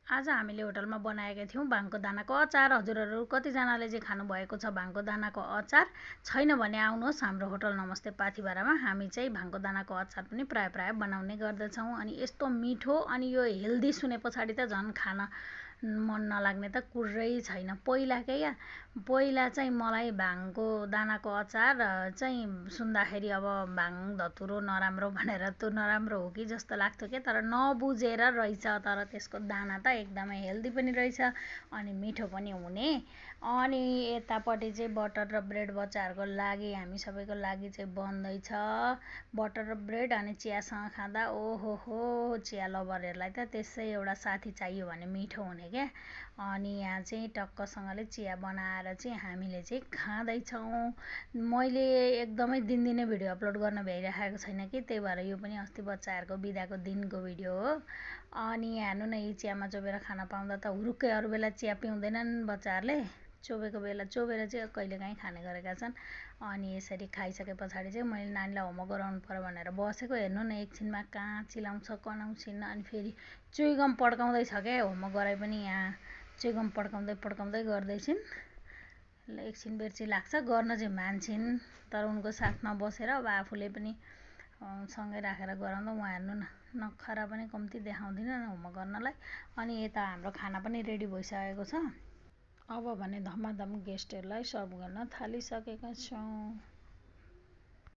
आज हामीले होटलमा बनाएका थियौँ भाङको दानाको अचार। हजुरहरू कतिजनाले चाहिँ खानुभएको छ भाङको दानाको अचार? छैन भने आउनुहोस् हाम्रो होटल नमस्ते पाथिभरामा। हामी चाहिँ भाङको दानाको अचार पनि प्राय प्राय बनाउने गर्दछौँ। अनि यस्तो मिठो अनि यो हेल्दी सुने पछाडि त झन् खान मन नलाग्ने त कुरै छैन। पहिला चाहिँ मलाई भाङको दानाको अचार चाहिँ सुन्दाखेरि अब भाङ धतुरो नराम्रो भनेर त्यो नराम्रो हो कि जस्तो लाग्थ्यो क्या, तर नबुझेर रहेछ। तर त्यसको दाना त एकदमै हेल्दी पनि रहेछ अनि मिठो पनि हुने। अनि यतापट्टि चाहिँ बटर र ब्रेड बच्चाहरूको लागि हामी सबैको लागि चाहिँ बन्दैछ बटर र ब्रेड। अनि चियासँग खाँदा ओहो हो, चिया लभरहरूलाई त त्यसै एउटा साथी चाहियो भने मिठो हुने क्या। अनि यहाँ चाहिँ टक्कसँगले चिया बनाएर चाहिँ हामीले चाहिँ खाँदैछौँ। मैले एकदमै दिनदिनै भिडियो अपलोड गर्न भ्याइराखेको छैन कि, त्यही भएर यो पनि अस्ति बच्चाहरूको बिदाको दिनको भिडियो हो। अनि हेर्नु न, यी चियामा चोबेर खान पाउँदा त हुरुक्कै। अरू बेला चिया पिउँदैनन् बच्चाहरूले, चोबेको बेला चोबेर चाहिँ कहिलेकाहीँ खाने गरेका छन्। अनि यसरी खाइसके पछाडि चाहिँ मैले नानीलाई होमवर्क गराउनु पर्यो भनेर बसेको। हेर्नु न एकछिनमा कहाँ चिलाउँछ कनाउँछिन्। अनि फेरि चुइगम पड्काउँदैछ क्या, होमवर्क गराइ पनि यहाँ चुइगम पड्काउँदै गर्दैछिन्। एकछिन बेर्ची लाग्छ, गर्न चाहिँ मान्छन् तर उनको साथमा बसेर अब आफूले पनि सँगै राखेर गराउँदा। उहाँ हेर्नु न, नखरा पनि कम्ती देखाउँदिनँ होमवर्क गर्नलाई। अनि यता हाम्रो खाना पनि रेडी भइसकेको छ। अब भने धमाधम गेस्टहरूलाई सर्भ गर्न थालिसकेका छौँ।